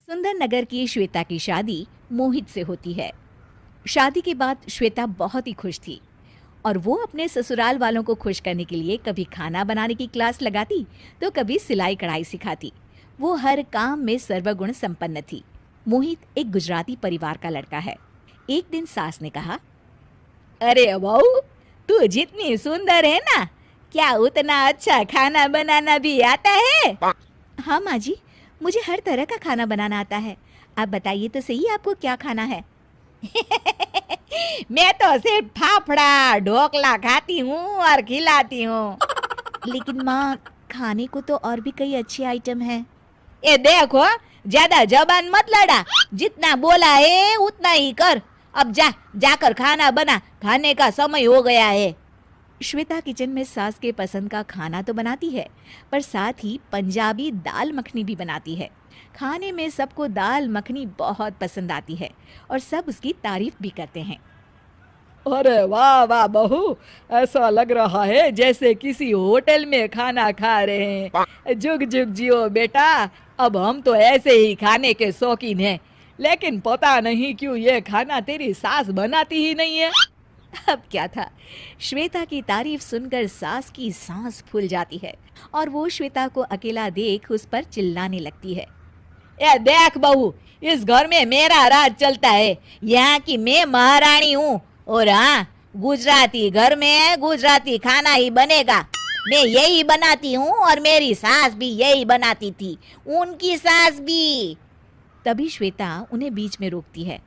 सुंदर नगर की श्वेता की शादी मोहित से होती है। शादी के बाद श्वेता बहुत ही खुश थी और वो अपने ससुराल वालों को खुश करने के लिए कभी खाना बनाने की क्लास लगाती तो कभी सिलाई कढ़ाई सिखाती। वो हर काम में सर्वगुण संपन्न थी। मोहित एक गुजराती परिवार का लड़का है। एक दिन सास ने कहा, अरे बहू, तू जितनी सुंदर है ना, क्या उतना अच्छा खाना बनाना भी आता है? हाँ माँ जी, मुझे हर तरह का खाना बनाना आता है। आप बताइए तो सही, आपको क्या खाना है? मैं तो सिर्फ फाफड़ा ढोकला खाती हूँ और खिलाती हूँ। लेकिन माँ, खाने को तो और भी कई अच्छे आइटम हैं। ये देखो, ज्यादा जबान मत लड़ा, जितना बोला है उतना ही कर। अब जाकर खाना बना, खाने का समय हो गया है। श्वेता किचन में सास के पसंद का खाना तो बनाती है, पर साथ ही पंजाबी दाल मखनी भी बनाती है। खाने में सबको दाल मखनी बहुत पसंद आती है और सब उसकी तारीफ भी करते हैं। अरे वाह वाह बहू, ऐसा लग रहा है जैसे किसी होटल में खाना खा रहे हैं। जुग जुग जियो बेटा। अब हम तो ऐसे ही खाने के शौकीन हैं, लेकिन पता नहीं क्यों ये खाना तेरी सास बनाती ही नहीं है। अब क्या था, श्वेता की तारीफ सुनकर सास की सांस फूल जाती है और वो श्वेता को अकेला देख उस पर चिल्लाने लगती है। ए देख बहू, इस घर में मेरा राज चलता है। यहाँ की मैं महारानी हूँ और हाँ, गुजराती घर में गुजराती खाना ही बनेगा। मैं यही बनाती हूँ और मेरी सास भी यही बनाती थी, उनकी सास भी। तभी श्वेता उन्हें बीच में रोकती है।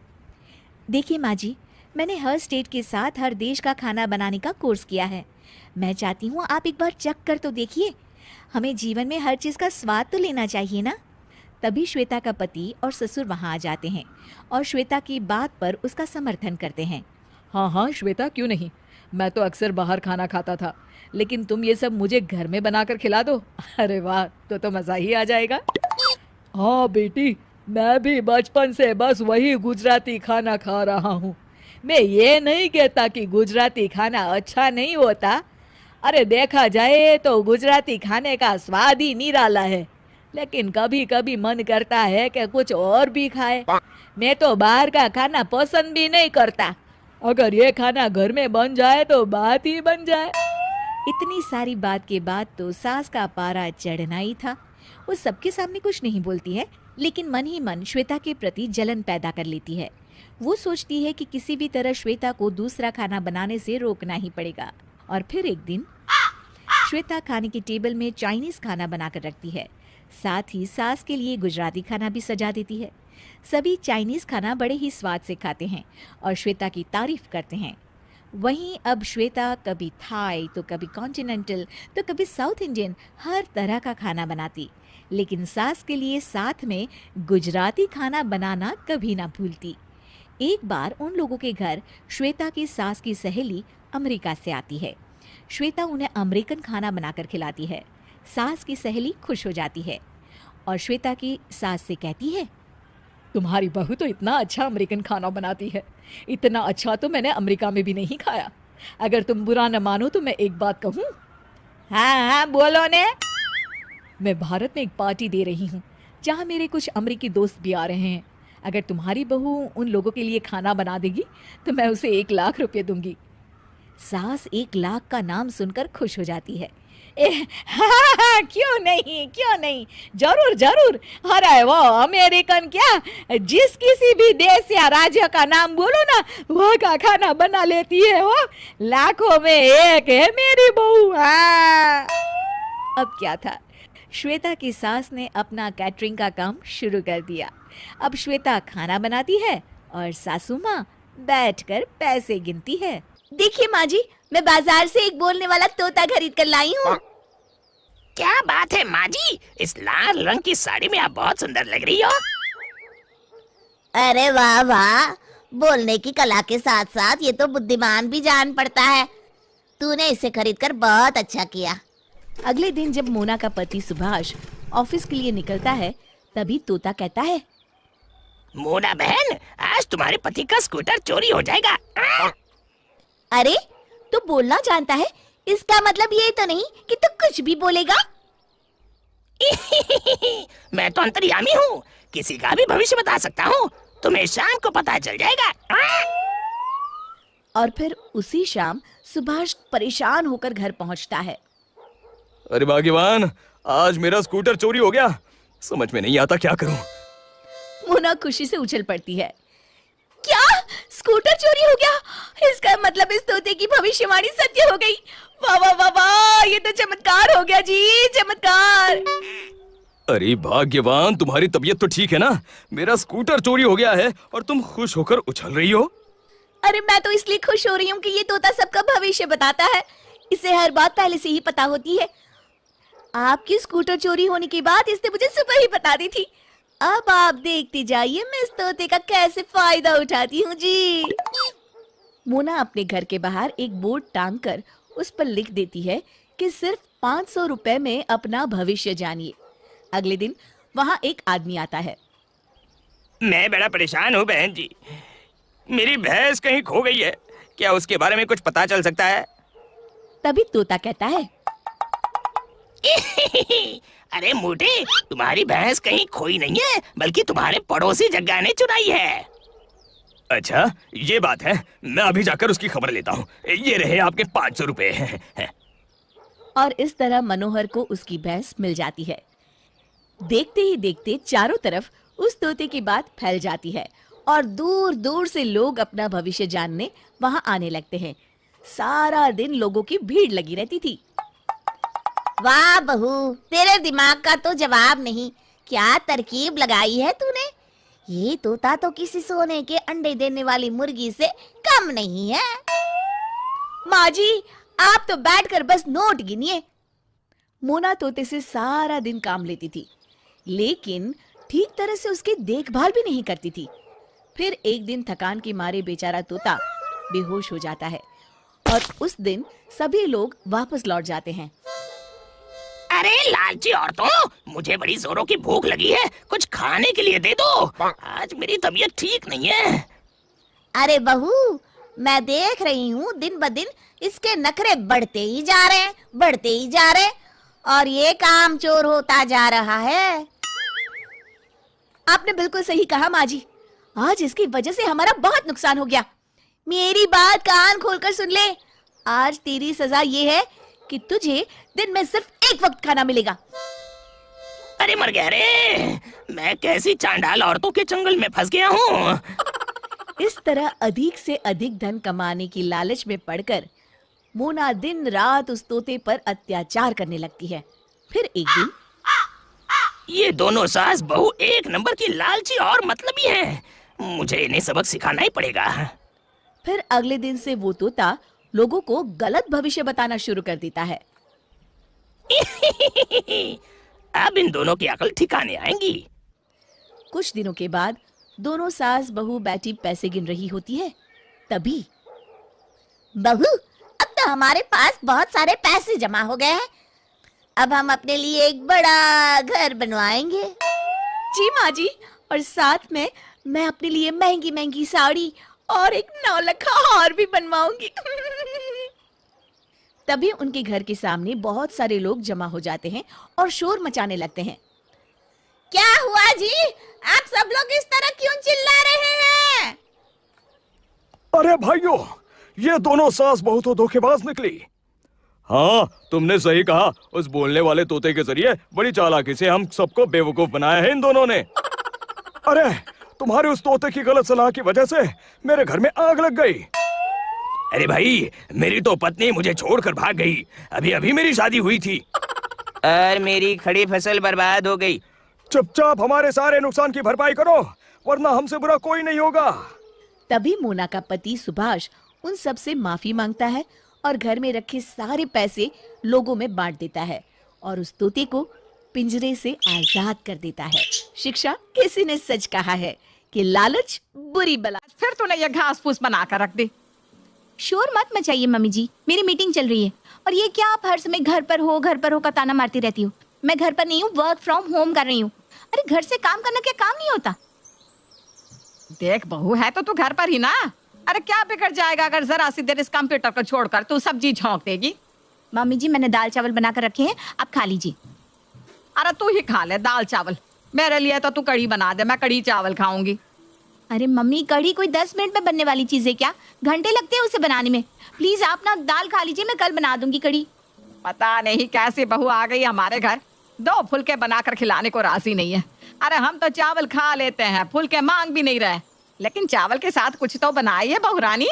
देखिए माँ जी, मैंने हर स्टेट के साथ हर देश का खाना बनाने का कोर्स किया है। मैं चाहती हूँ आप एक बार चख कर तो देखिए। हमें जीवन में हर चीज़ का स्वाद तो लेना चाहिए ना। तभी श्वेता का पति और ससुर वहाँ आ जाते हैं और श्वेता की बात पर उसका समर्थन करते हैं। हाँ हाँ श्वेता, क्यों नहीं। मैं तो अक्सर बाहर खाना खाता था, लेकिन तुम ये सब मुझे घर में बनाकर खिला दो। अरे वाह, तो मज़ा ही आ जाएगा। हाँ बेटी, मैं भी बचपन से बस वही गुजराती खाना खा रहा हूँ। मैं ये नहीं कहता कि गुजराती खाना अच्छा नहीं होता। अरे देखा जाए तो गुजराती खाने का स्वाद ही निराला है, लेकिन कभी कभी मन करता है कि कुछ और भी खाए। मैं तो बाहर का खाना पसंद भी नहीं करता। अगर ये खाना घर में बन जाए तो बात ही बन जाए। इतनी सारी बात के बाद तो सास का पारा चढ़ना ही था। वो सबके सामने कुछ नहीं बोलती है, लेकिन मन ही मन श्वेता के प्रति जलन पैदा कर लेती है। वो सोचती है कि किसी भी तरह श्वेता को दूसरा खाना बनाने से रोकना ही पड़ेगा। और फिर एक दिन श्वेता खाने की टेबल में चाइनीज खाना बनाकर रखती है। साथ ही सास के लिए गुजराती खाना भी सजा देती है। सभी चाइनीज खाना बड़े ही स्वाद से खाते हैं और श्वेता की तारीफ करते हैं। वहीं अब श्वेता कभी थाई तो कभी कॉन्टिनेंटल तो कभी साउथ इंडियन, हर तरह का खाना बनाती, लेकिन सास के लिए साथ में गुजराती खाना बनाना कभी ना भूलती। एक बार उन लोगों के घर श्वेता की सास की सहेली अमेरिका से आती है। श्वेता उन्हें अमेरिकन खाना बनाकर खिलाती है। सास की सहेली खुश हो जाती है और श्वेता की सास से कहती है, तुम्हारी बहू तो इतना अच्छा अमेरिकन खाना बनाती है। इतना अच्छा तो मैंने अमेरिका में भी नहीं खाया। अगर तुम बुरा न मानो तो मैं एक बात कहूँ। हाँ हाँ बोलो ने। मैं भारत में एक पार्टी दे रही हूँ, जहाँ मेरे कुछ अमेरिकी दोस्त भी आ रहे हैं। अगर तुम्हारी बहू उन लोगों के लिए खाना बना देगी तो मैं उसे 1 लाख रुपये दूंगी। सास 1 लाख का नाम सुनकर खुश हो जाती है। हाँ, क्यों नहीं, जरूर जरूर। अरे वो अमेरिकन क्या, जिस किसी भी देश या राज्य का नाम बोलो ना, वहाँ का खाना बना लेती है। वो लाखों में एक है मेरी बहू। हाँ। अब क्या था, श्वेता की सास ने अपना कैटरिंग का काम शुरू कर दिया। अब श्वेता खाना बनाती है और सासू माँ बैठकर पैसे गिनती है। देखिए माँ जी, मैं बाजार से एक बोलने वाला तोता खरीद कर लाई हूँ। क्या बात है माँ जी, इस लाल रंग की साड़ी में आप बहुत सुंदर लग रही हो। अरे वाह वाह, बोलने की कला के साथ साथ ये तो बुद्धिमान भी जान पड़ता है। तूने इसे खरीदकर बहुत अच्छा किया। अगले दिन जब मोना का पति सुभाष ऑफिस के लिए निकलता है, तभी तोता कहता है, मोना बहन, आज तुम्हारे पति का स्कूटर चोरी हो जाएगा। अरे, तू बोलना जानता है, इसका मतलब ये तो नहीं कि तू कुछ भी बोलेगा। मैं तो अंतर्यामी हूँ, किसी का भी भविष्य बता सकता हूँ। तुम्हें शाम को पता चल जाएगा। और फिर उसी शाम सुभाष परेशान होकर घर पहुंचता है। अरे भाग्यवान, आज मेरा स्कूटर चोरी हो गया। समझ में नहीं आता क्या करूं। मोना खुशी से उछल पड़ती है। क्या स्कूटर चोरी हो गया? इसका मतलब इस तोते की भविष्यवाणी सत्य हो गई। वाह वाह वाह वाह, ये तो चमत्कार हो गया जी, चमत्कार। अरे भाग्यवान, तुम्हारी तबीयत तो ठीक है ना? मेरा स्कूटर चोरी हो गया है और तुम खुश होकर उछल रही हो। अरे मैं तो इसलिए खुश हो रही हूँ कि ये तोता सबका भविष्य बताता है। इसे हर बात पहले से ही पता होती है। आपकी स्कूटर चोरी होने की बात इसने मुझे सुबह ही बता दी थी। अब आप देखते जाइए मैं इस तोते का कैसे फायदा उठाती हूँ जी। मोना अपने घर के बाहर एक बोर्ड टांग कर उस पर लिख देती है कि सिर्फ 500 रुपए में अपना भविष्य जानिए। अगले दिन वहां एक आदमी आता है। मैं बड़ा परेशान हूँ बहन जी, मेरी भैंस कहीं खो गई है, क्या उसके बारे में कुछ पता चल सकता है? तभी तोता कहता है, अरे मोटे, तुम्हारी भैंस कहीं खोई नहीं है, बल्कि तुम्हारे पड़ोसी जग्गा ने चुराई है। अच्छा, ये बात है। मैं अभी जाकर उसकी खबर लेता हूँ। ये रहे आपके 500 रुपए। और इस तरह मनोहर को उसकी भैंस मिल जाती है। देखते ही देखते चारों तरफ उस तोते की बात फैल जाती है और दूर दूर से लोग अपना भविष्य जानने वहां आने लगते हैं। सारा दिन लोगों की भीड़ लगी रहती थी। वाह बहू, तेरे दिमाग का तो जवाब नहीं। क्या तरकीब लगाई है तूने। ये तोता तो किसी सोने के अंडे देने वाली मुर्गी से कम नहीं है। माँ जी, आप तो बैठकर बस नोट गिनिए। मोना तोते से सारा दिन काम लेती थी, लेकिन ठीक तरह से उसकी देखभाल भी नहीं करती थी। फिर एक दिन थकान के मारे बेचारा तोता बेहोश हो जाता है और उस दिन सभी लोग वापस लौट जाते हैं। अरे लालची औरतों, मुझे बड़ी जोरों की भूख लगी है, कुछ खाने के लिए दे दो। आज मेरी तबीयत ठीक नहीं है। अरे बहू, मैं देख रही हूँ दिन ब दिन इसके नखरे बढ़ते ही जा रहे हैं, बढ़ते ही जा रहे हैं, और ये काम चोर होता जा रहा है। आपने बिल्कुल सही कहा माँ जी, आज इसकी वजह से हमारा बहुत नुकसान हो गया। मेरी बात कान खोलकर सुन ले। आज तेरी सजा ये है कि तुझे दिन में सिर्फ एक वक्त खाना मिलेगा। अरे मर गया रे, मैं कैसी चांडाल औरतों के चंगुल में फंस गया हूँ। इस तरह अधिक से अधिक धन कमाने की लालच में पड़कर मोना दिन रात उस तोते पर अत्याचार करने लगती है। फिर एक दिन, ये दोनों सास बहू एक नंबर की लालची और मतलबी हैं। मुझे इन्हें सबक सिखाना ही पड़ेगा। फिर अगले दिन से वो तोता लोगों को गलत भविष्य बताना शुरू कर देता है। अब इन दोनों की अकल ठिकाने आएंगी। कुछ दिनों के बाद दोनों सास बहू बैठी पैसे गिन रही होती है। तभी, बहू, अब तो हमारे पास बहुत सारे पैसे जमा हो गए हैं। अब हम अपने लिए एक बड़ा घर बनवाएंगे। जी माँ जी, और साथ में मैं अपने लिए महंगी महंगी साड़ी और एक 9 लखा हार भी बनवाऊंगी। तभी उनके घर के सामने बहुत सारे लोग जमा हो जाते हैं और शोर मचाने लगते हैं। क्या हुआ जी, आप सब लोग इस तरह क्यों चिल्ला रहे हैं? अरे भाइयों, ये दोनों सास बहू तो धोखेबाज निकली। हाँ, तुमने सही कहा। उस बोलने वाले तोते के जरिए बड़ी चालाकी से हम सबको बेवकूफ बनाया है इन दोनों ने। अरे, तुम्हारे उस तोते की गलत सलाह की वजह से मेरे घर में आग लग गई। अरे भाई, मेरी तो पत्नी मुझे छोड़कर भाग गई। अभी अभी मेरी शादी हुई थी और मेरी खड़ी फसल बर्बाद हो गई। चुपचाप हमारे सारे नुकसान की भरपाई करो, वरना हमसे बुरा कोई नहीं होगा। तभी मोना का पति सुभाष उन सब से माफी मांगता है और घर में रखे सारे पैसे लोगों में बांट देता है और उस तोते को पिंजरे से आजाद कर देता है। शिक्षा, किसी ने सच कहा है कि लालच बुरी बला। फिर तूने ये घास फूस बना कर रख दी। शोर मत मचाइए मम्मी जी, मेरी मीटिंग चल रही है। और ये क्या आप हर समय घर पर हो का ताना मारती रहती हो। मैं घर पर नहीं हूँ, वर्क फ्रॉम होम कर रही हूँ। अरे घर से काम करना क्या काम नहीं होता? देख बहू, है तो तू घर पर ही ना। अरे क्या बिगड़ जाएगा अगर जरा सी देर इस कंप्यूटर को छोड़कर तू सब्जी झोंक देगी। मम्मी जी, मैंने दाल चावल बनाकर रखे हैं, आप खा लीजिए। अरे तू ही खा ले दाल चावल, मेरे लिए तो तू कढ़ी बना दे, मैं कढ़ी चावल खाऊंगी। अरे मम्मी, कढ़ी कोई 10 मिनट में बनने वाली चीज है क्या? घंटे लगते हैं उसे बनाने में। प्लीज आप ना दाल खा लीजिए, मैं कल बना दूंगी कढ़ी। पता नहीं कैसी बहू आ गई हमारे घर, 2 फुलके बनाकर खिलाने को राजी नहीं है। अरे हम तो चावल खा लेते हैं, फुलके मांग भी नहीं रहे, लेकिन चावल के साथ कुछ तो बनाइए बहू रानी।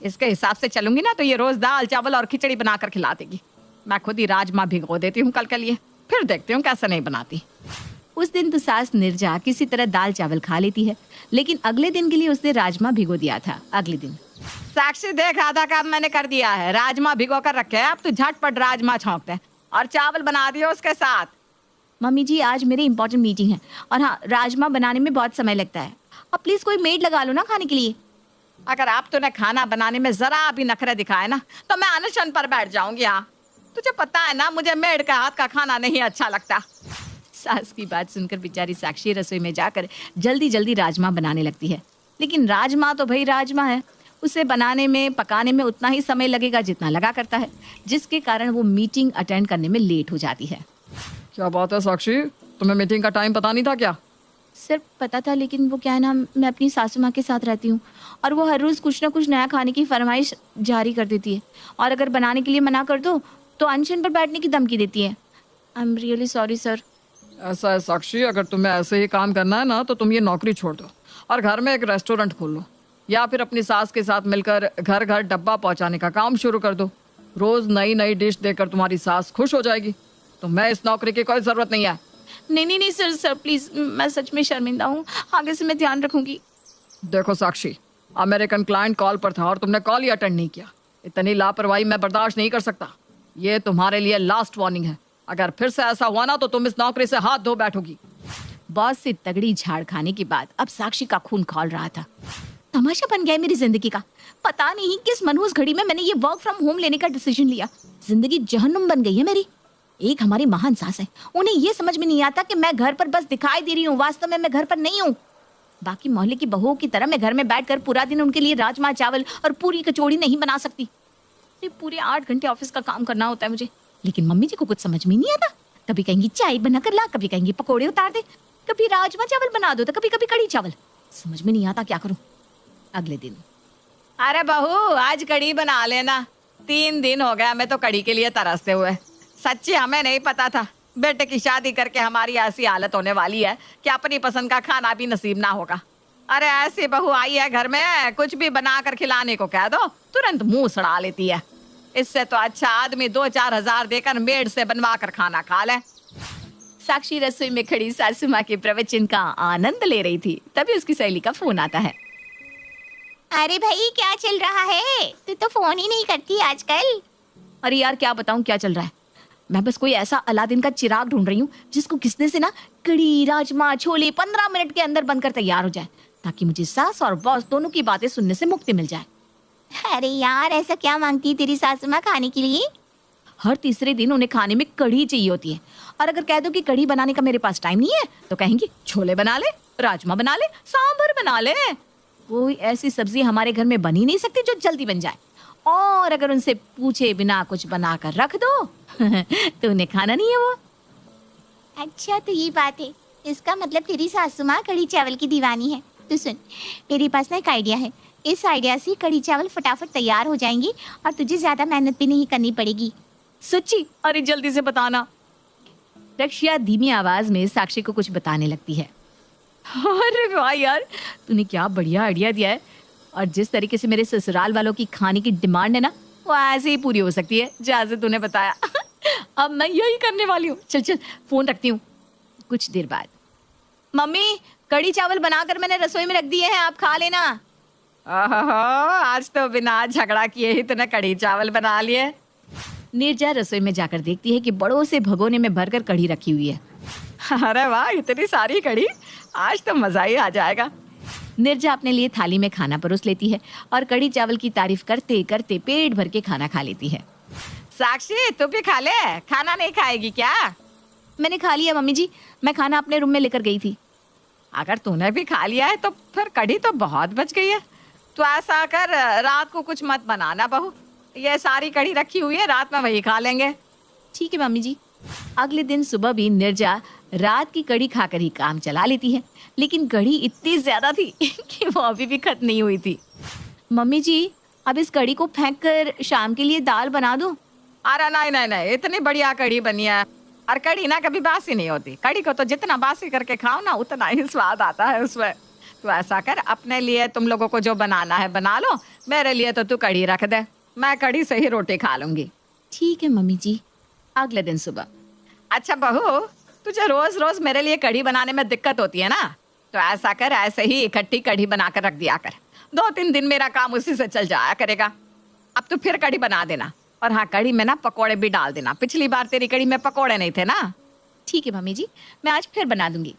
इसके हिसाब से चलूंगी ना तो ये रोज दाल चावल और खिचड़ी बनाकर खिला देगी। मैं खुद ही राजमा भिगो देती हूँ कल के लिए, फिर देखती हूँ कैसे नहीं बनाती। उस दिन तो सास निर्जा किसी तरह दाल चावल खा लेती है, लेकिन अगले दिन के लिए उसने राजमा भिगो दिया था। अगले दिन साक्षी देख, आधा काम मैंने कर दिया है, राजमा भिगो कर रखे हैं, अब तू झटपट राजमा छौंक दे और चावल बना दियो उसके साथ। मम्मी जी, आज मेरी इंपॉर्टेंट मीटिंग है और हाँ, राजमा बनाने में बहुत समय लगता है। अब प्लीज कोई मेड लगा लो ना खाने के लिए। अगर आप तूने खाना बनाने में जरा भी नखरे दिखाए ना तो मैं अनशन पर बैठ जाऊंगी। हाँ, तुझे पता है ना मुझे मेड का हाथ का खाना नहीं अच्छा लगता। सास की बात सुनकर बेचारी साक्षी रसोई में जाकर जल्दी जल्दी राजमा बनाने लगती है। लेकिन राजमा तो भाई राजमा है, उसे बनाने में पकाने में उतना ही समय लगेगा जितना लगा करता है, जिसके कारण वो मीटिंग अटेंड करने में लेट हो जाती है। क्या बात है साक्षी, तुम्हें मीटिंग का टाइम पता नहीं था क्या? सिर्फ पता था, लेकिन वो क्या है ना, मैं अपनी सासू माँ के साथ रहती हूँ और वो हर रोज़ कुछ ना कुछ नया खाने की फरमाइश जारी कर देती है, और अगर बनाने के लिए मना कर दो तो अनशन पर बैठने की धमकी देती है। I am really sorry sir. ऐसा है साक्षी, अगर तुम्हें ऐसे ही काम करना है ना तो तुम ये नौकरी छोड़ दो और घर में एक रेस्टोरेंट खोल लो, या फिर अपनी सास के साथ मिलकर घर घर डब्बा पहुंचाने का काम शुरू कर दो। रोज नई नई डिश देकर तुम्हारी सास खुश हो जाएगी। तुम्हें इस नौकरी की कोई जरूरत नहीं है। नहीं सर, सर प्लीज़, मैं सच में शर्मिंदा हूँ, आगे से मैं ध्यान रखूंगी। देखो साक्षी, अमेरिकन क्लाइंट कॉल पर था और तुमने कॉल ही अटेंड नहीं किया। इतनी लापरवाही मैं बर्दाश्त नहीं कर सकता। ये तुम्हारे लिए लास्ट वार्निंग है। अगर फिर से ऐसा हुआ ना तो तुम इस नौकरी से हाथ धो बैठोगी। बॉस से तगड़ी झाड़ खाने के बाद अब साक्षी का खून खौल रहा था। तमाशा बन गया है मेरी जिंदगी का। पता नहीं किस मनहूस घड़ी में मैंने ये वर्क फ्रॉम होम लेने का डिसीजन लिया। जिंदगी जहन्नुम बन गई है मेरी। एक हमारी महान सास है, उन्हें ये समझ में नहीं आता कि मैं घर पर बस दिखाई दे रही हूँ, वास्तव में मैं घर पर नहीं हूँ। बाकी मोहल्ले की बहुओं की तरह मैं घर में बैठकर पूरा दिन उनके लिए राजमा चावल और पूरी कचौड़ी नहीं बना सकती। पूरे 8 घंटे ऑफिस का काम करना होता है मुझे। लेकिन मम्मी जी को कुछ समझ में नहीं आता। कभी कहेंगी चाय बना कर ला, कभी कहेंगी पकोड़े उतार दे, कभी राजमा चावल बना दो, तो कभी कभी कढ़ी चावल। समझ में नहीं आता क्या करूं। अगले दिन, अरे बहू आज कढ़ी बना लेना, 3 दिन हो गया मैं तो कढ़ी के लिए तरसते हुए। सच्ची हमें नहीं पता था बेटे की शादी करके हमारी ऐसी हालत होने वाली है कि अपनी पसंद का खाना भी नसीब ना होगा। अरे ऐसी बहू आई है घर में, कुछ भी बना कर खिलाने को कह दो तुरंत मुंह सड़ा लेती है। इससे तो अच्छा आदमी 2-4 हजार देकर मेड से बनवा कर खाना खा ले। साक्षी रसोई में खड़ी सासू माँ के प्रवचन का आनंद ले रही थी, तभी उसकी सहेली का फोन आता है। अरे भाई क्या चल रहा है? तू तो फोन ही नहीं करती आजकल। अरे यार क्या बताऊं क्या चल रहा है। मैं बस कोई ऐसा अलादीन का चिराग ढूंढ रही हूँ जिसको घिसने से ना कड़ी राजमा छोले 15 मिनट के अंदर बनकर तैयार हो जाए, ताकि मुझे सास और बॉस दोनों की बातें सुनने से मुक्ति मिल जाए। अरे यार ऐसा क्या मांगती है तेरी सासू माँ खाने के लिए? हर तीसरे दिन उन्हें खाने में कढ़ी चाहिए होती है, और अगर कह दो कि कढ़ी बनाने का मेरे पास टाइम नहीं है तो कहेंगी छोले बना ले, राजमा बना ले, सांभर बना ले। कोई ऐसी सब्जी हमारे घर में बन ही नहीं सकती जो जल्दी बन जाए, और अगर उनसे पूछे बिना कुछ बना कर रख दो तो उन्हें खाना नहीं है वो। अच्छा तो ये बात है, इसका मतलब तेरी सासू माँ कढ़ी चावल की दीवानी है। तो सुन, मेरे पास ना एक आइडिया है। इस आइडिया से कढ़ी चावल फटाफट तैयार हो जाएंगी और तुझे ज्यादा मेहनत भी नहीं करनी पड़ेगी। सच्ची? अरे जल्दी से बताना। रक्षिया धीमी आवाज में साक्षी को कुछ बताने लगती है। अरे वाह यार, तूने क्या बढ़िया आइडिया दिया है, और जिस तरीके से मेरे ससुराल वालों की खाने की डिमांड है ना, वो ऐसे ही पूरी हो सकती है जैसे तूने बताया। अब मैं यही करने वाली हूँ। चल चल फोन रखती हूँ। कुछ देर बाद, मम्मी कढ़ी चावल बनाकर मैंने रसोई में रख दिए हैं, आप खा लेना। ओहो, आज तो बिना झगड़ा किए ही तूने कढ़ी चावल बना लिए। निर्जा रसोई में जाकर देखती है कि बड़ों से भगोने में भरकर कढ़ी रखी हुई है। अरे वाह, इतनी सारी कढ़ी, आज तो मजा ही आ जाएगा। निर्जा अपने लिए थाली में खाना परोस लेती है और कढ़ी चावल की तारीफ करते करते पेट भर के खाना खा लेती है। साक्षी तू भी खा ले, खाना नहीं खाएगी क्या? मैंने खा लिया मम्मी जी, मैं खाना अपने रूम में लेकर गई थी। अगर तूने भी खा लिया है तो फिर कढ़ी तो बहुत बच गई है। तो ऐसा कर, रात को कुछ मत बनाना बहू, ये सारी कढ़ी रखी हुई है, रात में वही खा लेंगे। ठीक है मम्मी जी। अगले दिन सुबह भी निर्जा रात की कड़ी खाकर ही काम चला लेती है, लेकिन कड़ी इतनी ज्यादा थी कि वो अभी भी खत्म नहीं हुई थी। मम्मी जी, अब इस कड़ी को फेंक कर शाम के लिए दाल बना दूं? अरे नहीं नहीं नहीं, इतनी बढ़िया कड़ी बनी है। और कड़ी ना कभी बासी नहीं होती। कड़ी को तो जितना बासी करके खाओ ना उतना ही स्वाद आता है उसमें। तो ऐसा कर, अपने लिए तुम लोगों को जो बनाना है बना लो, मेरे लिए तो तू कड़ी रख दे, मैं कड़ी से ही रोटी खा लूंगी। ठीक है मम्मी जी। अगले दिन सुबह। अच्छा बहू, तुझे रोज रोज मेरे लिए कड़ी बनाने में दिक्कत होती है ना, तो ऐसा कर, ऐसे ही इकट्ठी कड़ी बना कर रख दिया कर। 2-3 दिन मेरा काम उसी से चल जाया करेगा। अब तो फिर कड़ी बना देना, और हाँ, कड़ी में ना पकोड़े भी डाल देना। पिछली बार तेरी कड़ी में पकोड़े नहीं थे ना। ठीक है मम्मी जी, मैं आज फिर बना दूंगी।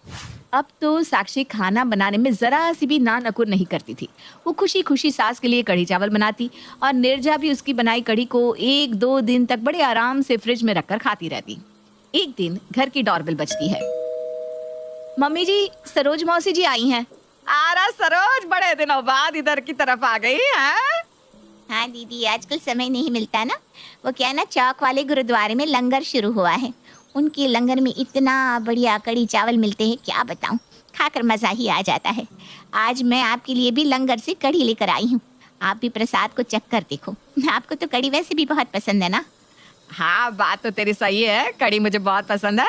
अब तो साक्षी खाना बनाने में जरा सी भी ना नकुर नहीं करती थी। वो खुशी खुशी सास के लिए कढ़ी चावल बनाती और निर्जा भी उसकी बनाई कढ़ी को 1-2 दिन तक बड़े आराम से फ्रिज में रखकर खाती रहती। एक दिन घर की डोरबेल बजती है। मम्मी जी, सरोज मौसी जी आई हैं। आरा सरोज, बड़े दिनों बाद इधर की तरफ आ गई है। हाँ दीदी, आजकल समय नहीं मिलता ना। वो क्या ना, चौक वाले गुरुद्वारे में लंगर शुरू हुआ है। उनके लंगर में इतना बढ़िया कड़ी चावल मिलते हैं, क्या बताऊं, खाकर मज़ा ही आ जाता है। आज मैं आपके लिए भी लंगर से कड़ी लेकर आई हूँ। आप भी प्रसाद को चख कर देखो। आपको तो कड़ी वैसे भी बहुत पसंद है ना। हाँ, बात तो तेरी सही है, कड़ी मुझे बहुत पसंद है,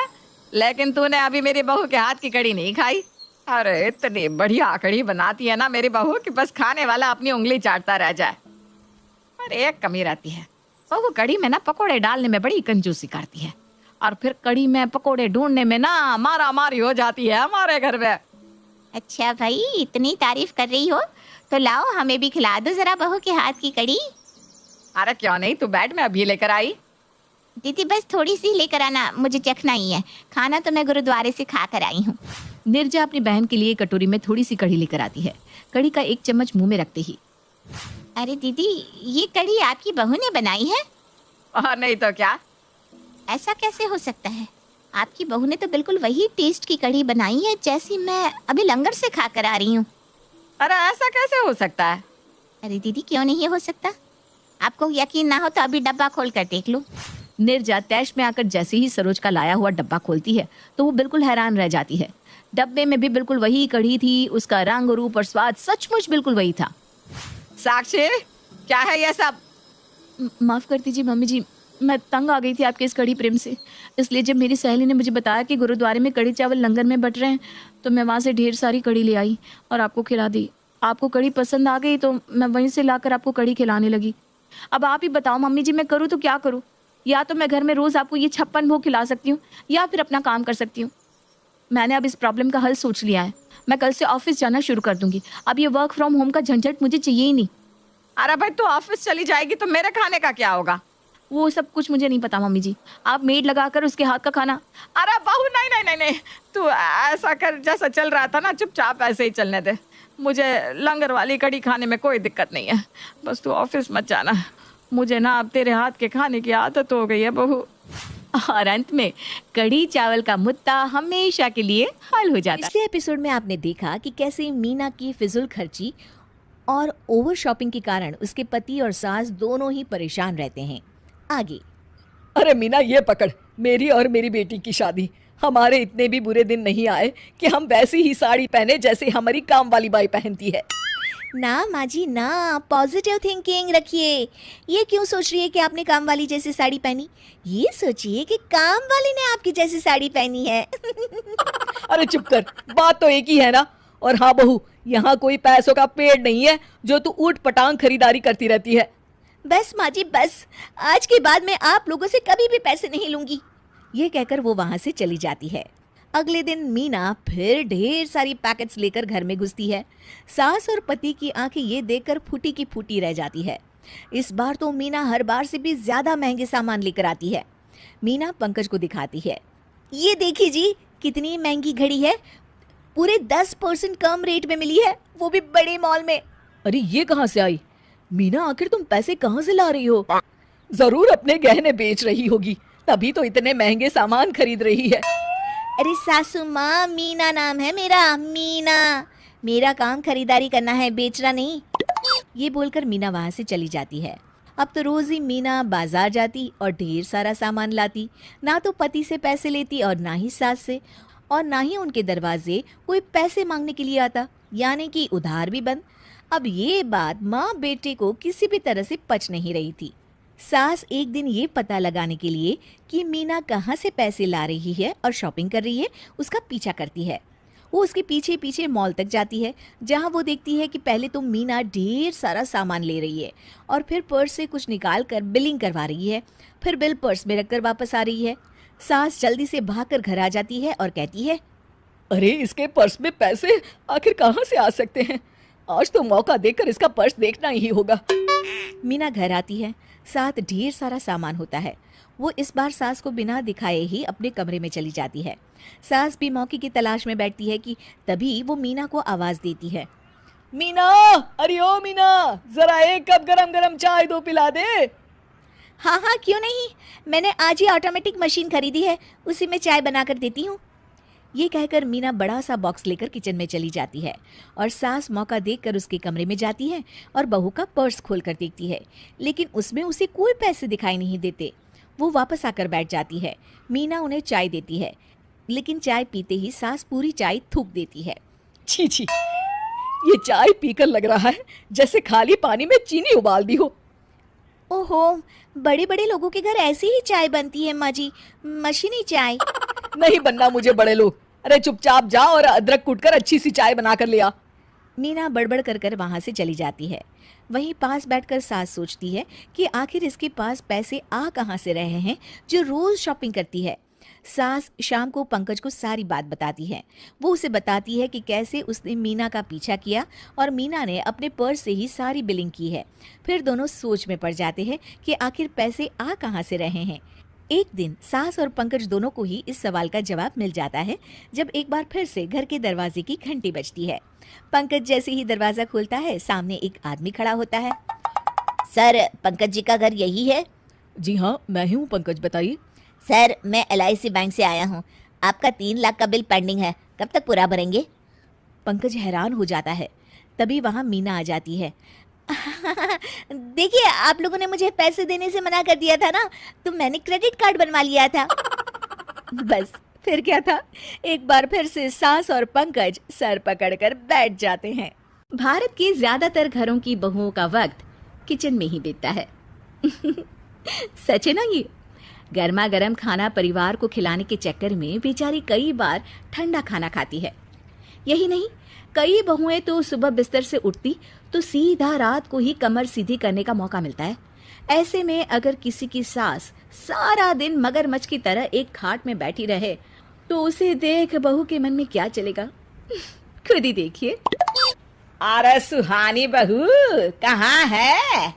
लेकिन तूने अभी मेरी बहू के हाथ की कड़ी नहीं खाई। अरे इतनी बढ़िया कड़ी बनाती है ना मेरी बहू कि बस खाने वाला अपनी उंगली चाटता रह जाए। पर एक कमी रहती है, बहू कड़ी में ना पकोड़े डालने में बड़ी कंजूसी करती है, और फिर कड़ी में पकोड़े ढूंढने में ना मारा मारी हो जाती है हमारे घर में। अच्छा भाई, इतनी तारीफ कर रही हो तो लाओ, हमें भी खिला दो जरा बहू के हाथ की कड़ी। अरे क्यों नहीं, तू बैठ, मैं अभी लेकर आई। दीदी बस थोड़ी सी लेकर आना, मुझे चखना ही है। खाना तो मैं गुरुद्वारे से खा कर आई हूँ। निर्जा अपनी बहन के लिए कटोरी में थोड़ी सी कढ़ी लेकर आती है। कढ़ी का 1 चम्मच मुंह में रखते ही, अरे दीदी, ये कड़ी आपकी बहू ने बनाई है? और नहीं तो क्या। ऐसा कैसे हो सकता है? आपकी बहू ने तो बिल्कुल वही टेस्ट की कड़ी बनाई है जैसी मैं अभी लंगर से खा कर आ रही हूँ। अरे ऐसा कैसे हो सकता है? अरे दीदी, क्यों नहीं हो सकता? आपको यकीन ना हो तो अभी डब्बा खोल कर देख लो। निर्जा तैश में आकर जैसे ही सरोज का लाया हुआ डब्बा खोलती है तो वो बिल्कुल हैरान रह जाती है। डब्बे में भी बिल्कुल वही कढ़ी थी, उसका रंग, रूप और स्वाद सचमुच बिल्कुल वही था। साक्षी, क्या है ये सब? माफ कर दीजिए मम्मी जी, मैं तंग आ गई थी आपके इस कढ़ी प्रेम से। इसलिए जब मेरी सहेली ने मुझे बताया कि गुरुद्वारे में कढ़ी चावल लंगर में बट रहे हैं, तो मैं वहाँ से ढेर सारी कढ़ी ले आई और आपको खिला दी। आपको कढ़ी पसंद आ गई तो मैं वहीं से लाकर आपको कढ़ी खिलाने लगी। अब आप ही बताओ मम्मी जी, मैं करूँ तो क्या करूँ? या तो मैं घर में रोज़ आपको ये 56 भोग खिला सकती हूँ, या फिर अपना काम कर सकती हूँ। मैंने अब इस प्रॉब्लम का हल सोच लिया है। मैं कल से ऑफिस जाना शुरू कर दूंगी। अब ये वर्क फ्रॉम होम का झंझट मुझे चाहिए ही नहीं। अरे भाई, तू ऑफिस चली जाएगी तो मेरे खाने का क्या होगा? वो सब कुछ मुझे नहीं पता मम्मी जी, आप मेड लगाकर उसके हाथ का खाना। अरे बहू, नहीं नहीं नहीं नहीं, तू ऐसा कर, जैसा चल रहा था ना चुपचाप ऐसे ही चलने दे। मुझे लंगर वाली कड़ी खाने में कोई दिक्कत नहीं है, बस तू ऑफिस मत जाना। मुझे ना अब तेरे हाथ के खाने की आदत हो गई है बहू। और अंत में कढ़ी चावल का मुद्दा हमेशा के लिए हल हो जाता। पिछले एपिसोड में आपने देखा कि कैसे मीना की फिजूल खर्ची और ओवर शॉपिंग के कारण उसके पति और सास दोनों ही परेशान रहते हैं। आगे, अरे मीना, ये पकड़, मेरी और मेरी बेटी की शादी। हमारे इतने भी बुरे दिन नहीं आए कि हम वैसी ही साड़ी पहने जैसे हमारी काम वाली बाई पहनती है। ना माँ जी ना, पॉजिटिव थिंकिंग रखिए। ये क्यों सोच रही है कि आपने काम वाली जैसी साड़ी पहनी? ये सोचिए कि काम वाली ने आपकी जैसी साड़ी पहनी है। अरे चुप कर, बात तो एक ही है ना। और हाँ बहू, यहाँ कोई पैसों का पेड़ नहीं है जो तू ऊट पटांग खरीदारी करती रहती है। बस माँ जी बस, आज के बाद मैं आप लोगों से कभी भी पैसे नहीं लूंगी। ये कहकर वो वहां से चली जाती है। अगले दिन मीना फिर ढेर सारी पैकेट्स लेकर घर में घुसती है। सास और पति की आंखें ये देखकर फूटी की फूटी रह जाती है। इस बार तो मीना हर बार से भी ज्यादा महंगे सामान लेकर आती है। मीना पंकज को दिखाती है, ये देखिए जी, कितनी महंगी घड़ी है, पूरे 10% कम रेट में मिली है, वो भी बड़े मॉल में। अरे ये कहाँ से आई? मीना, आखिर तुम पैसे कहाँ से ला रही हो? जरूर अपने गहने बेच रही होगी, तभी तो इतने महंगे सामान खरीद रही है। अरे सासू माँ, मीना नाम है मेरा, मीना। मेरा काम खरीदारी करना है, बेचना नहीं। ये बोलकर मीना वहां से चली जाती है अब तो रोज ही मीना बाजार जाती और ढेर सारा सामान लाती। ना तो पति से पैसे लेती और ना ही सास से, और ना ही उनके दरवाजे कोई पैसे मांगने के लिए आता, यानी कि उधार भी बंद। अब ये बात माँ बेटे को किसी भी तरह से पच नहीं रही थी। सास एक दिन ये पता लगाने के लिए कि मीना कहाँ से पैसे ला रही है और शॉपिंग कर रही है, उसका पीछा करती है। वो उसके पीछे पीछे मॉल तक जाती है, जहाँ वो देखती है कि पहले तो मीना ढेर सारा सामान ले रही है और फिर पर्स से कुछ निकाल कर बिलिंग करवा रही है, फिर बिल पर्स में रखकर वापस आ रही है। सास जल्दी से भागकर घर आ जाती है और कहती है, अरे इसके पर्स में पैसे आखिर कहाँ से आ सकते हैं? आज तो मौका देखकर इसका पर्स देखना ही होगा। मीना घर आती है, साथ ढेर सारा सामान होता है। वो इस बार सास को बिना दिखाए ही अपने कमरे में चली जाती है। सास भी मौके की तलाश में बैठती है कि तभी वो मीना को आवाज देती है, मीना, अरे ओ मीना, जरा एक कप गरम गरम चाय दो, पिला दे। हाँ हाँ क्यों नहीं, मैंने आज ही ऑटोमेटिक मशीन खरीदी है, उसी में चाय बनाकर देती हूँ। ये कहकर मीना बड़ा सा बॉक्स लेकर किचन में चली जाती है और सास मौका देखकर उसके कमरे में जाती है और बहू का पर्स खोलकर देखती है, लेकिन उसमें उसे कोई पैसे दिखाई नहीं देते। वो वापस आकर बैठ जाती है। मीना उन्हें चाय देती है, लेकिन चाय पीते ही सास पूरी चाय थूक देती है। छी छी, ये चाय पीकर लग रहा है जैसे खाली पानी में चीनी उबाल दी हो। ओहो, बड़े बड़े लोगों के घर ऐसी ही चाय बनती है माँ जी, मशीनी चाय। नहीं बनना मुझे बड़े लोग। अरे चुपचाप जा और अदरक कूटकर अच्छी सी चाय बनाकर ले आ। मीना बड़बड़ कर कर वहां से चली जाती है। वहीं पास बैठकर सास सोचती है कि आखिर इसके पास पैसे आ कहाँ से रहे हैं जो रोज शॉपिंग करती है। सास शाम को पंकज को सारी बात बताती है। वो उसे बताती है कि कैसे उसने मीना का पीछा किया और मीना ने अपने पर्स से ही सारी बिलिंग की है। फिर दोनों सोच में पड़ जाते हैं कि आखिर पैसे आ कहाँ से रहे हैं। एक दिन सास और पंकज दोनों को ही इस सवाल का जवाब मिल जाता है जब एक बार फिर से घर के दरवाजे की घंटी बजती है। पंकज जैसे ही दरवाजा खोलता है, सामने एक आदमी खड़ा होता है। सर, पंकज जी का घर यही है? जी हाँ, मैं ही हूँ पंकज, बताइए। सर, मैं LIC बैंक से आया हूँ। आपका 3 लाख का बिल पेंडिंग है, कब तक पूरा भरेंगे? पंकज हैरान हो जाता है। तभी वहाँ मीना आ जाती है। देखिए, आप लोगों ने मुझे पैसे देने से मना कर दिया था ना, तो मैंने क्रेडिट कार्ड बनवा लिया था। बस फिर क्या था, एक बार फिर से सास और पंकज सर पकड़कर बैठ जाते हैं। भारत के ज्यादातर घरों की बहुओं का वक्त किचन में ही बीतता है। सच है ना ये? गर्मा गर्म खाना परिवार को खिलाने के चक्कर में बेचारी कई बार ठंडा खाना खाती है। यही नहीं, कई बहुएं तो सुबह बिस्तर से उठती तो सीधा रात को ही कमर सीधी करने का मौका मिलता है। ऐसे में अगर किसी की सास सारा दिन मगरमच्छ की तरह एक खाट में बैठी रहे तो उसे देख बहू के मन में क्या चलेगा, खुद ही देखिए। अरे सुहानी बहू, कहाँ है?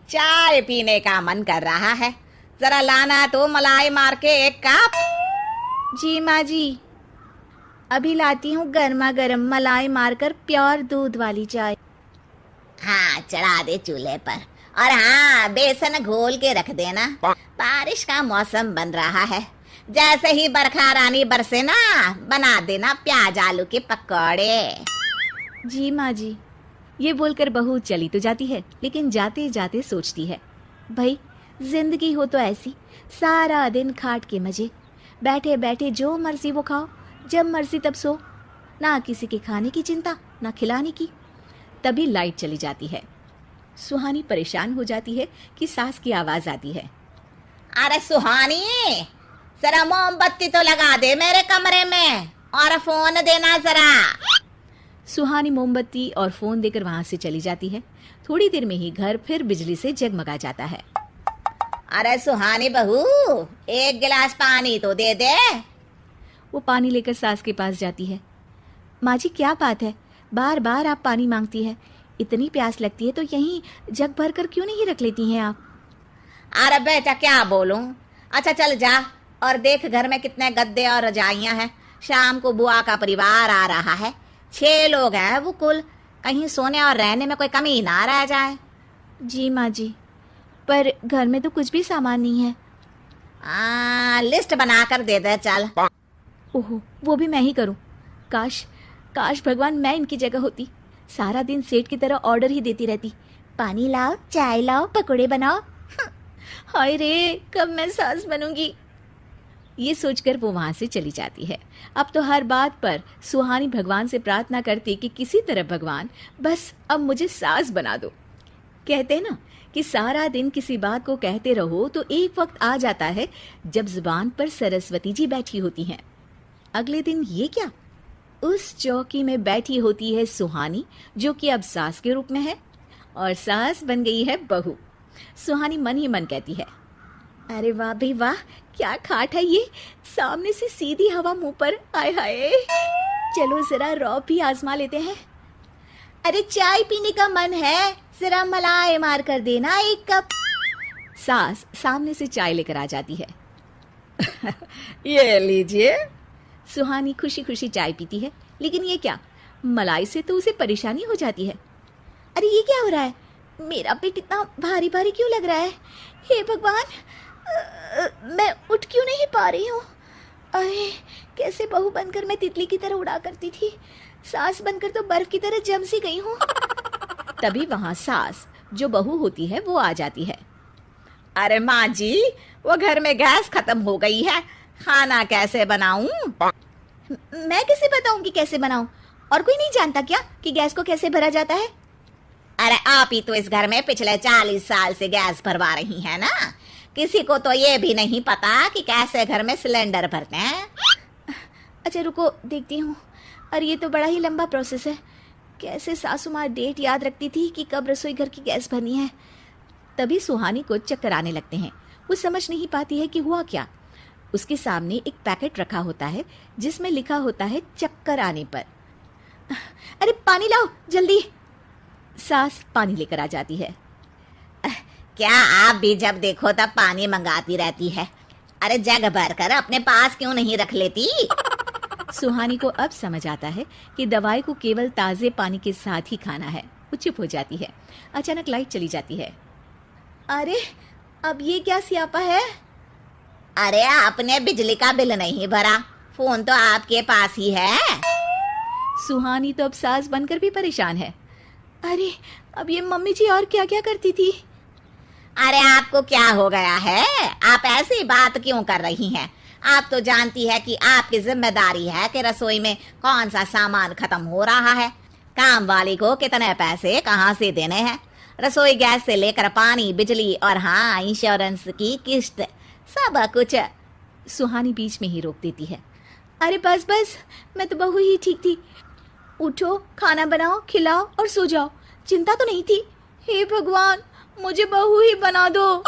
चाय पीने का मन कर रहा है, जरा लाना तो मलाई मार के एक कप। जी माँ जी, अभी लाती हूँ गर्मा गर्म मलाई मारकर प्योर दूध वाली चाय। हाँ, चढ़ा दे चूल्हे पर, और हाँ, बेसन घोल के रख देना। बारिश का मौसम बन रहा है, जैसे ही बरखा रानी बरसे ना, बना देना प्याज आलू के पकौड़े। जी माँ जी। ये बोलकर बहू चली तो जाती है, लेकिन जाते जाते सोचती है, भाई जिंदगी हो तो ऐसी, सारा दिन खाट के मजे, बैठे बैठे जो मर्जी वो खाओ, जब मर्जी तब सो, ना किसी के खाने की चिंता ना खिलाने की। तभी लाइट चली जाती है। सुहानी परेशान हो जाती है कि सास की आवाज आती है। अरे सुहानी, जरा मोमबत्ती तो लगा दे मेरे कमरे में, और फोन देना जरा। सुहानी मोमबत्ती और फोन देकर वहां से चली जाती है। थोड़ी देर में ही घर फिर बिजली से जगमगा जाता है। अरे सुहानी बहू, एक गिलास पानी तो दे दे। वो पानी लेकर सास के पास जाती है। माँ जी, क्या बात है, बार बार आप पानी मांगती है? इतनी प्यास लगती है तो यहीं जग भर कर क्यों नहीं रख लेती हैं आप? अरे बेटा, क्या बोलूं। अच्छा चल जा और देख घर में कितने गद्दे और रजाइयां हैं। शाम को बुआ का परिवार आ रहा है, 6 लोग हैं वो कुल। कहीं सोने और रहने में कोई कमी ना रह जाए। जी माँ जी, पर घर में तो कुछ भी सामान नहीं है। लिस्ट बनाकर दे दे चल। ओहो, वो भी मैं ही करूं। काश काश भगवान मैं इनकी जगह होती, सारा दिन सेठ की तरह ऑर्डर ही देती रहती, पानी लाओ, चाय लाओ, पकोड़े बनाओ, हाय रे, कब मैं सास बनूंगी। ये सोचकर वो वहां से चली जाती है। अब तो हर बात पर सुहानी भगवान से प्रार्थना करती कि किसी तरह भगवान बस अब मुझे सास बना दो। कहते हैं ना कि सारा दिन किसी बात को कहते रहो तो एक वक्त आ जाता है जब जुबान पर सरस्वती जी बैठी होती हैं। अगले दिन ये क्या, उस चौकी में बैठी होती है सुहानी, जो कि अब सास के रूप में है और सास बन गई है बहू। सुहानी मन ही मन कहती है, अरे वाह भाई वाह, क्या खाट है ये, सामने से सीधी हवा मुंह पर, आय हाय। चलो जरा रौब भी आजमा लेते हैं। अरे चाय पीने का मन है, जरा मलाई मार कर देना एक कप। सास सामने से चाय लेकर आ जाती है। ये लीजिए। सुहानी खुशी खुशी चाय पीती है, लेकिन ये क्या, मलाई से तो उसे परेशानी हो जाती है। अरे ये क्या हो रहा है, मेरा पेट इतना भारी भारी क्यों लग रहा है। हे भगवान, मैं उठ क्यों नहीं पा रही हूँ। अरे कैसे बहू बनकर मैं तितली की तरह उड़ा करती थी, सास बनकर तो बर्फ की तरह जम सी गई हूँ। तभी वहां सास जो बहू होती है वो आ जाती है। अरे माँ जी, वो घर में गैस खत्म हो गई है, खाना कैसे बनाऊं? मैं कैसे बताऊं कि कैसे बनाऊं, और कोई नहीं जानता क्या कि गैस को कैसे भरा जाता है। अरे आप ही तो इस घर में पिछले 40 साल से गैस भरवा रही हैं ना, किसी को तो ये भी नहीं पता कि कैसे घर में सिलेंडर भरते हैं। अच्छा रुको देखती हूँ। अरे ये तो बड़ा ही लंबा प्रोसेस है, कैसे सासू माँ डेट याद रखती थी कि कब रसोई घर की गैस भरनी है। तभी सुहानी को चक्कर आने लगते हैं। वो समझ नहीं पाती है कि हुआ क्या। उसके सामने एक पैकेट रखा होता है जिसमें लिखा होता है चक्कर आने पर। अरे पानी लाओ जल्दी। सास पानी लेकर आ जाती है। क्या आप भी जब देखो तब पानी मंगाती रहती है। अरे जग भर कर अपने पास क्यों नहीं रख लेती। सुहानी को अब समझ आता है कि दवाई को केवल ताजे पानी के साथ ही खाना है। वो चुप हो जाती है। अचानक लाइट चली जाती है। अरे अब ये क्या स्यापा है। अरे आपने बिजली का बिल नहीं भरा, फोन तो आपके पास ही है। सुहानी तो अब सास बनकर भी परेशान है। अरे अब ये मम्मी जी और क्या क्या करती थी। अरे आपको क्या हो गया है, आप ऐसी बात क्यों कर रही हैं। आप तो जानती है कि आपकी जिम्मेदारी है कि रसोई में कौन सा सामान खत्म हो रहा है, काम वाली को कितने पैसे कहाँ से देने हैं, रसोई गैस से लेकर पानी, बिजली और हाँ इंश्योरेंस की किस्त, सब कुछ। सुहानी बीच में ही रोक देती है। अरे बस बस, मैं तो बहू ही ठीक थी। उठो, खाना बनाओ, खिलाओ और सो जाओ। चिंता तो नहीं थी। हे भगवान, मुझे बहू ही बना दो।